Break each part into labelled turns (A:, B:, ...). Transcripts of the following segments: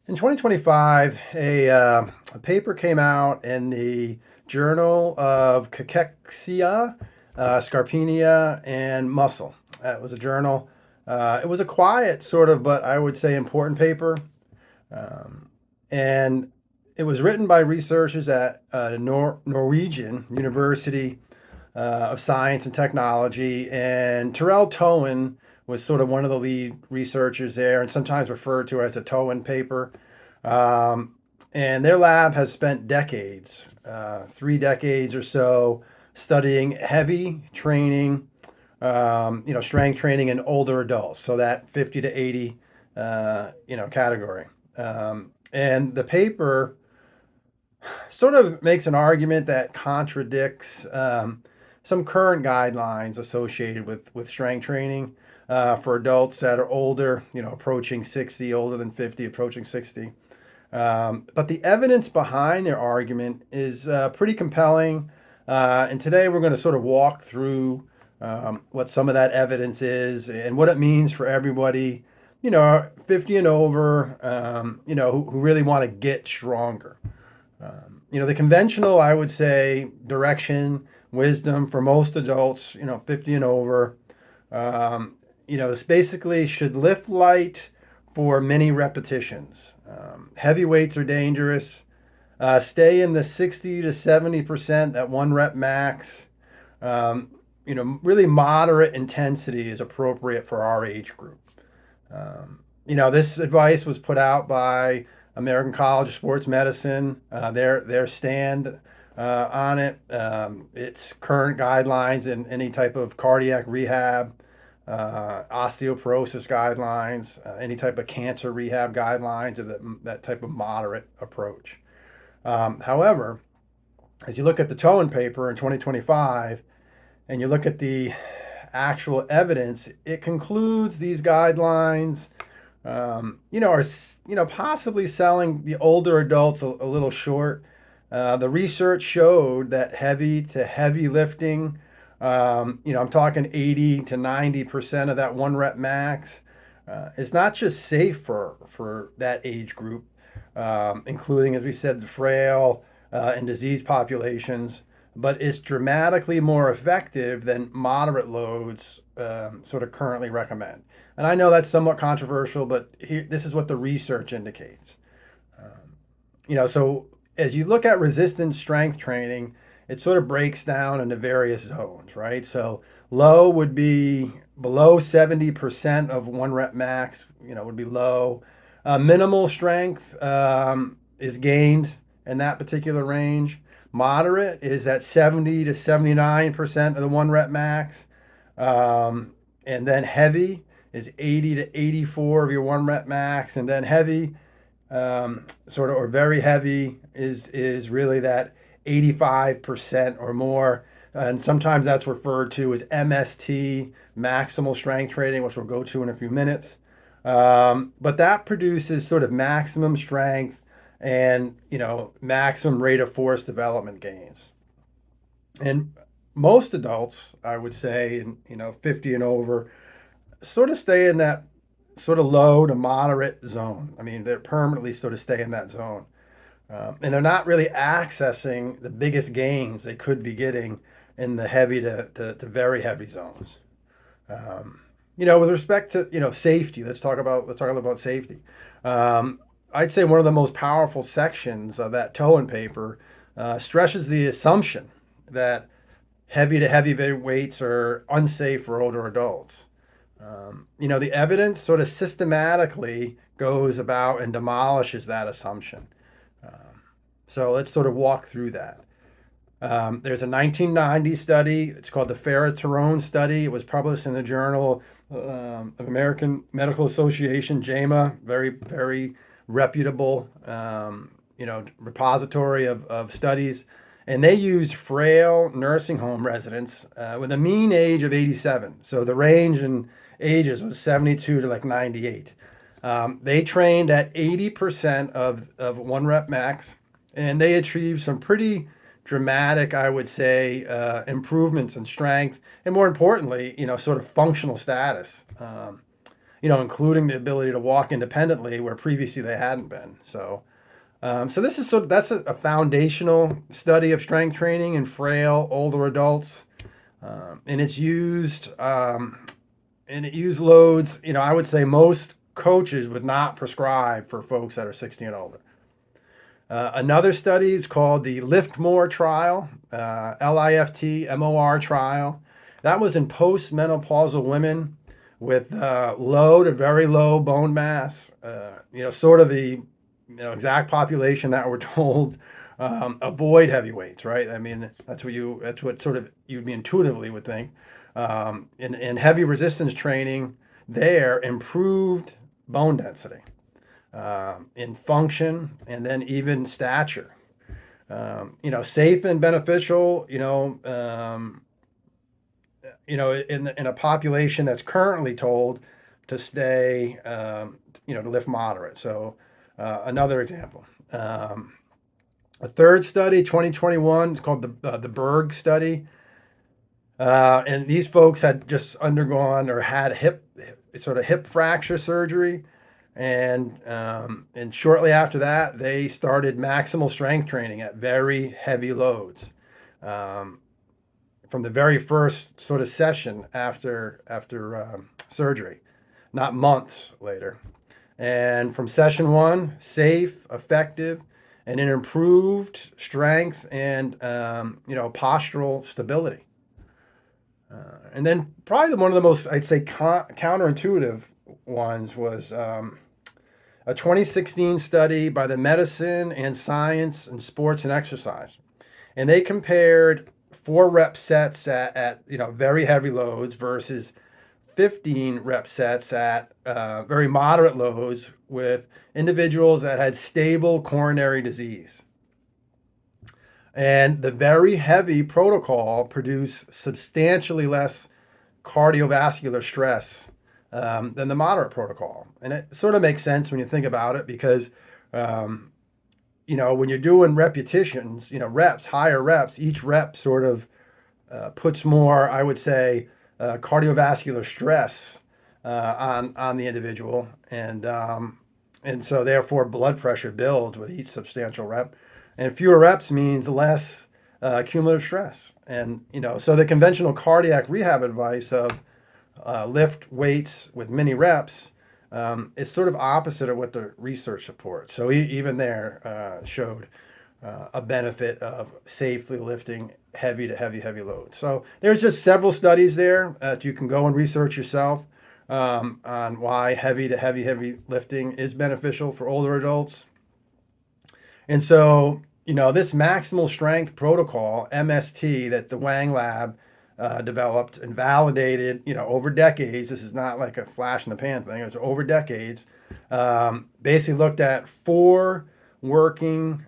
A: In 2025, a paper came out in the Journal of Cachexia, Scarpenia, and Muscle. It was a journal. It was a quiet, sort of, but I would say important paper. Um, and it was written by researchers at Norwegian University of Science and Technology. And Terrell Towen was sort of one of the lead researchers there, and sometimes referred to as a Towen paper. Um, and their lab has spent decades, 3 decades or so, studying heavy training, strength training in older adults. So that 50 to 80, category. And the paper sort of makes an argument that contradicts some current guidelines associated with strength training for adults that are older, approaching 60, older than 50, approaching 60. But the evidence behind their argument is pretty compelling. And today we're going to sort of walk through what some of that evidence is and what it means for everybody, 50 and over, who really want to get stronger. The conventional, I would say, direction, wisdom for most adults, 50 and over, this basically should lift light for many repetitions. Heavy weights are dangerous. Stay in the 60 to 70%, that one rep max. Really moderate intensity is appropriate for our age group. This advice was put out by American College of Sports Medicine. Their stand on it. It's current guidelines in any type of cardiac rehab, osteoporosis guidelines, any type of cancer rehab guidelines, or that type of moderate approach. However, as you look at the Towen paper in 2025, and you look at the actual evidence, it concludes these guidelines, are possibly selling the older adults a little short. The research showed that heavy to heavy lifting, I'm talking 80 to 90% of that one rep max, is not just safe for that age group, including, as we said, the frail and disease populations, but it's dramatically more effective than moderate loads sort of currently recommend. And I know that's somewhat controversial, but this is what the research indicates. So as you look at resistance strength training, it sort of breaks down into various zones, right? So low would be below 70% of one rep max, would be low. Minimal strength is gained in that particular range. Moderate is at 70 to 79% of the one rep max. And then heavy is 80 to 84 of your one rep max. And then heavy, sort of, or very heavy, is really that 85% or more. And sometimes that's referred to as MST, maximal strength training, which we'll go to in a few minutes. But that produces sort of maximum strength and maximum rate of force development gains. And most adults, I would say, 50 and over, sort of stay in that sort of low to moderate zone. I mean, they're permanently sort of stay in that zone. And they're not really accessing the biggest gains they could be getting in the heavy to very heavy zones. With respect to safety, let's talk about safety. I'd say one of the most powerful sections of that Towen paper stresses the assumption that heavy to heavy weights are unsafe for older adults. The evidence sort of systematically goes about and demolishes that assumption. So let's sort of walk through that. There's a 1990 study. It's called the Ferreterone study. It was published in the Journal of American Medical Association, JAMA, very, very reputable, repository of studies. And they used frail nursing home residents with a mean age of 87. So the range in ages was 72 to like 98. They trained at 80% of one rep max, and they achieved some pretty dramatic, I would say, improvements in strength, and more importantly, sort of functional status. including the ability to walk independently where previously they hadn't been. So this is that's a foundational study of strength training in frail older adults, and it's used and it used loads. I would say most coaches would not prescribe for folks that are 60 and older. Another study is called the Lift More trial, LIFT-MOR trial. That was in postmenopausal women with low to very low bone mass. Sort of the exact population that we're told avoid heavy weights, right? I mean, that's what sort of you'd be intuitively would think. In heavy resistance training, there improved bone density, in function, and then even stature. Safe and beneficial. In a population that's currently told to stay, to lift moderate. So, another example. A third study, 2021, is called the Berg study. And these folks had just undergone or had hip fracture surgery. And shortly after that, they started maximal strength training at very heavy loads. From the very first sort of session after surgery, not months later. And from session one, safe, effective, and an improved strength and postural stability. And then probably one of the most, I'd say, counterintuitive ones was a 2016 study by the Medicine and Science and Sports and Exercise. And they compared 4 rep sets at very heavy loads versus 15 rep sets at very moderate loads with individuals that had stable coronary disease. And the very heavy protocol produced substantially less cardiovascular stress than the moderate protocol. And it sort of makes sense when you think about it because, when you're doing repetitions, reps, higher reps, each rep sort of puts more, I would say, cardiovascular stress on the individual. And so therefore blood pressure builds with each substantial rep. And fewer reps means less cumulative stress. And, so the conventional cardiac rehab advice of lift weights with many reps is sort of opposite of what the research supports. So even there showed a benefit of safely lifting heavy to heavy loads. So there's just several studies there that you can go and research yourself on why heavy to heavy lifting is beneficial for older adults. And so, this maximal strength protocol, MST, that the Wang Lab developed and validated, over decades. This is not like a flash in the pan thing. It's over decades. Basically looked at 4 working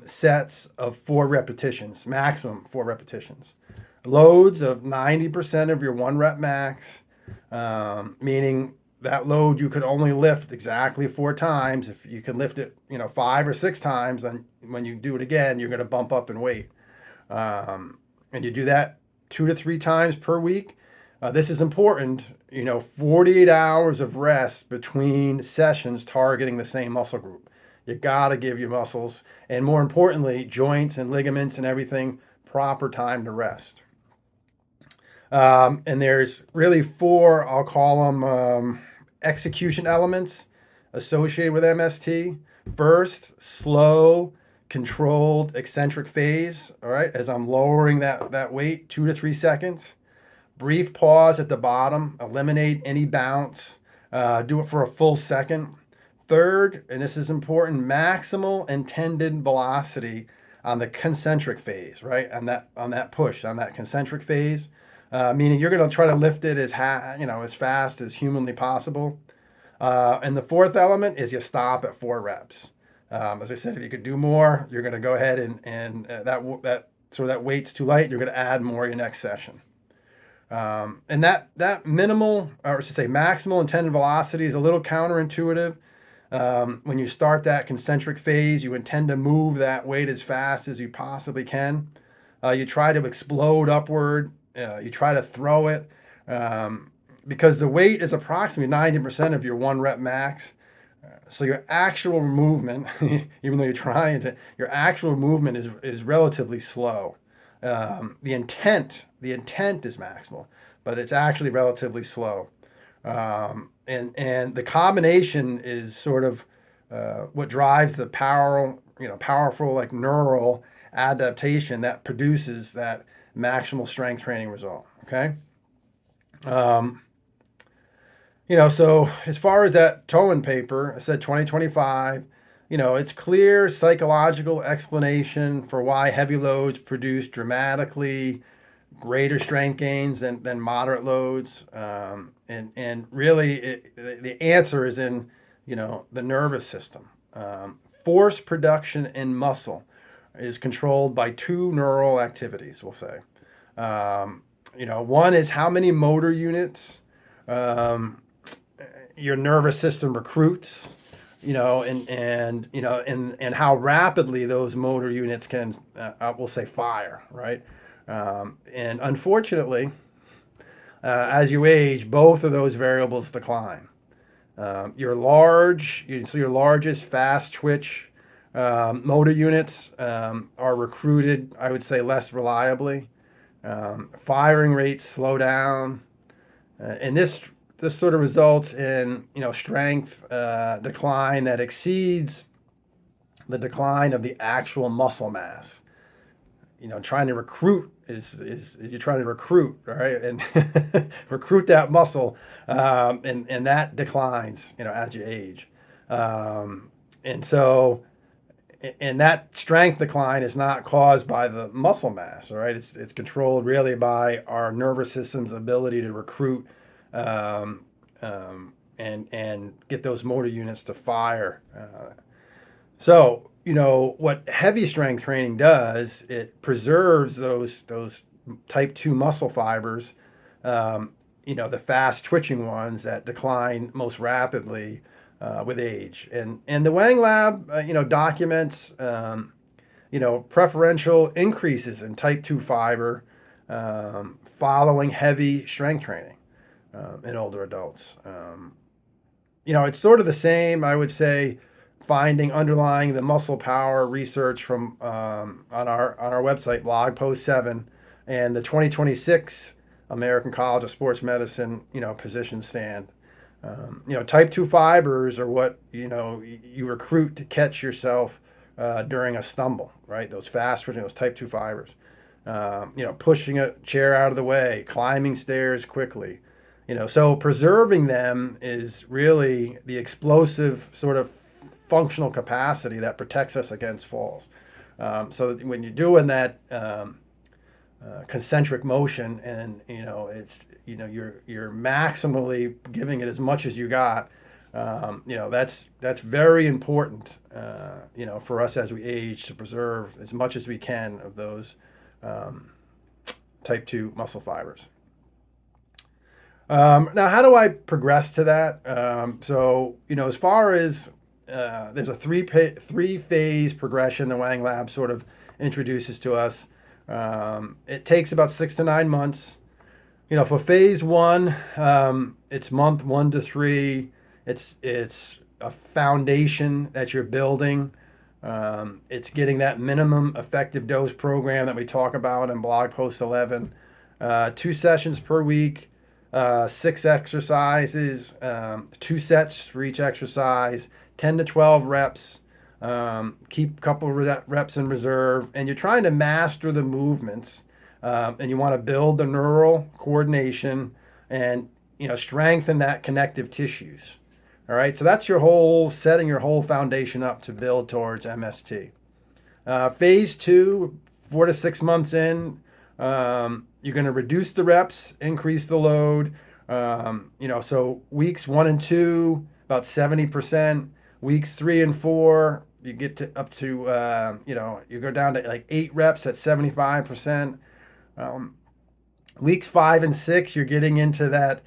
A: sets of 4 repetitions, maximum 4 repetitions. Loads of 90% of your 1 rep max, meaning that load you could only lift exactly 4 times. If you can lift it, 5 or 6 times, then when you do it again, you're going to bump up in weight. And you do that 2 to 3 times per week. This is important, 48 hours of rest between sessions targeting the same muscle group. You got to give your muscles, and more importantly, joints and ligaments and everything, proper time to rest. And there's really 4, I'll call them execution elements associated with MST. First, slow, controlled eccentric phase, all right, as I'm lowering that weight, 2 to 3 seconds. Brief pause at the bottom, eliminate any bounce, do it for a full second. Third, and this is important, maximal intended velocity on the concentric phase, right? On that push, on that concentric phase, meaning you're going to try to lift it as fast as humanly possible. And the 4th element is you stop at 4 reps. As I said, if you could do more, you're going to go ahead and that weight's too light, you're going to add more your next session. And that minimal, or I should say maximal intended velocity, is a little counterintuitive. When you start that concentric phase, you intend to move that weight as fast as you possibly can. You try to explode upward. You try to throw it. because the weight is approximately 90% of your 1 rep max. So your actual movement, even though you're trying to, your actual movement is relatively slow. The intent is maximal, but it's actually relatively slow. And the combination is sort of what drives the powerful like neural adaptation that produces that maximal strength training result. Okay. Um, so as far as that Towing paper, I said 2025, it's clear psychological explanation for why heavy loads produce dramatically greater strength gains than moderate loads. And really, the answer is in, the nervous system. Force production in muscle is controlled by two neural activities, we'll say. One is how many motor units um, your nervous system recruits, and how rapidly those motor units can, we'll say, fire, right? And unfortunately, as you age, both of those variables decline. Your largest fast twitch motor units are recruited, I would say, less reliably. Firing rates slow down, and this sort of results in strength decline that exceeds the decline of the actual muscle mass. Trying to recruit is you're trying to recruit, right, and recruit that muscle, and that declines, as you age, and so and that strength decline is not caused by the muscle mass, all right? It's controlled really by our nervous system's ability to recruit, um, and get those motor units to fire. So, what heavy strength training does, it preserves those type 2 muscle fibers, the fast twitching ones that decline most rapidly with age. And the Wang Lab, documents, preferential increases in type 2 fiber following heavy strength training in older adults. It's sort of the same, I would say, finding underlying the muscle power research from on our website, blog post 7, and the 2026 American College of Sports Medicine, position stand. Type 2 fibers are what, you recruit to catch yourself during a stumble, right? Those fast twitching, those type 2 fibers. Pushing a chair out of the way, climbing stairs quickly. So preserving them is really the explosive sort of functional capacity that protects us against falls. So that when you're doing that concentric motion, and you're maximally giving it as much as you got, that's very important, for us as we age, to preserve as much as we can of those type 2 muscle fibers. Now, how do I progress to that? So, as far as there's a three phase progression the Wang Lab sort of introduces to us. It takes about 6 to 9 months. For phase 1, it's month 1 to 3. It's a foundation that you're building. It's getting that minimum effective dose program that we talk about in blog post 11. 2 sessions per week. 6 exercises, 2 sets for each exercise, 10 to 12 reps. Keep a couple reps in reserve, and you're trying to master the movements, and you want to build the neural coordination and strengthen that connective tissues. All right, so that's setting your whole foundation up to build towards MST. Phase 2, 4 to 6 months in, you're going to reduce the reps, increase the load. So weeks 1 and 2, about 70%. Weeks 3 and 4, you get up to, you go down to like 8 reps at 75%. Weeks 5 and 6, you're getting into that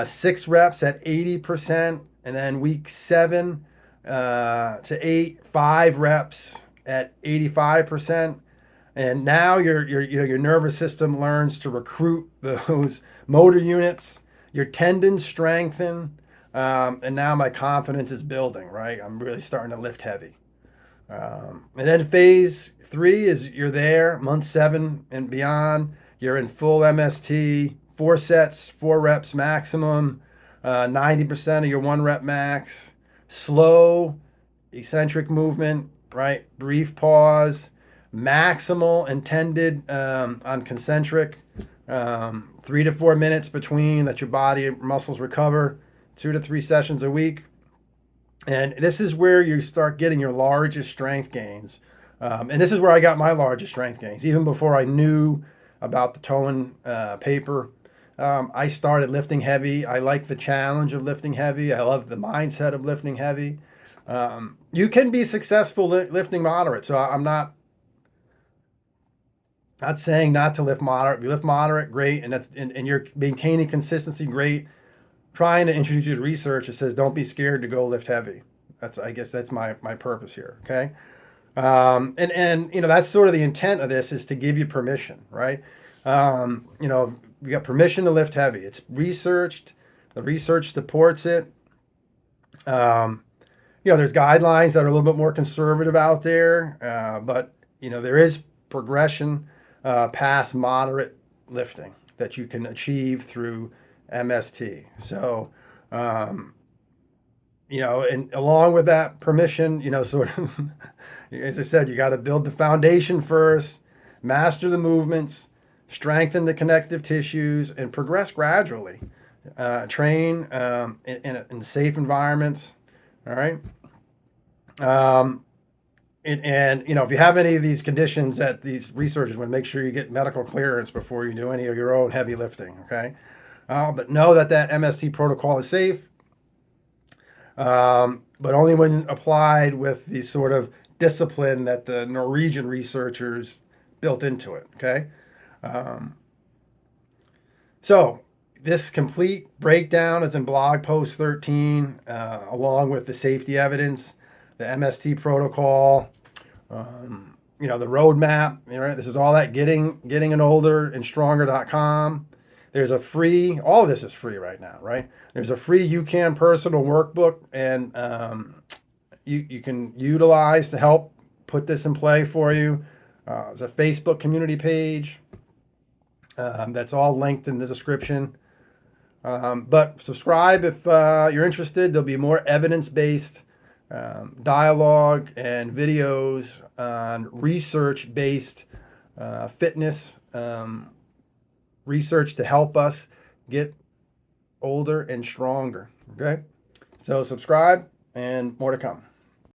A: 6 reps at 80%. And then week 7 to 8, 5 reps at 85%. And now your nervous system learns to recruit those motor units, Your tendons strengthen, and now my confidence is building, right? I'm really starting to lift heavy. And then phase 3 is you're there, month 7 and beyond. You're in full MST, 4 sets, 4 reps maximum, 90% of your 1 rep max, slow, eccentric movement, right? Brief pause, maximal intended on concentric, 3 to 4 minutes between, let your body and muscles recover, 2 to 3 sessions a week. And this is where you start getting your largest strength gains. And this is where I got my largest strength gains. Even before I knew about the Towing paper, I started lifting heavy. I like the challenge of lifting heavy. I love the mindset of lifting heavy. You can be successful lifting moderate. So I'm not saying not to lift moderate. If you lift moderate, great, and you're maintaining consistency, great. Trying to introduce you to research that says don't be scared to go lift heavy. I guess that's my purpose here. Okay, and that's sort of the intent of this, is to give you permission, right? You got permission to lift heavy. It's researched. The research supports it. Um, there's guidelines that are a little bit more conservative out there, but there is progression past moderate lifting that you can achieve through MST. So, and along with that permission, sort of, as I said, you got to build the foundation first, master the movements, strengthen the connective tissues, and progress gradually. Train in safe environments. All right. Um, and if you have any of these conditions that these researchers would make sure you get medical clearance before you do any of your own heavy lifting. Okay. But know that MST protocol is safe, but only when applied with the sort of discipline that the Norwegian researchers built into it. Okay. Um, so this complete breakdown is in blog post 13, along with the safety evidence, the MST protocol, the roadmap. Right? This is all at getting an older and stronger.com. There's a free, all of this is free right now, right? There's a free UCAN personal workbook, and you can utilize to help put this in play for you. There's a Facebook community page that's all linked in the description. But subscribe if you're interested. There'll be more evidence-based dialogue and videos on research-based fitness research to help us get older and stronger. Okay, so subscribe, and more to come.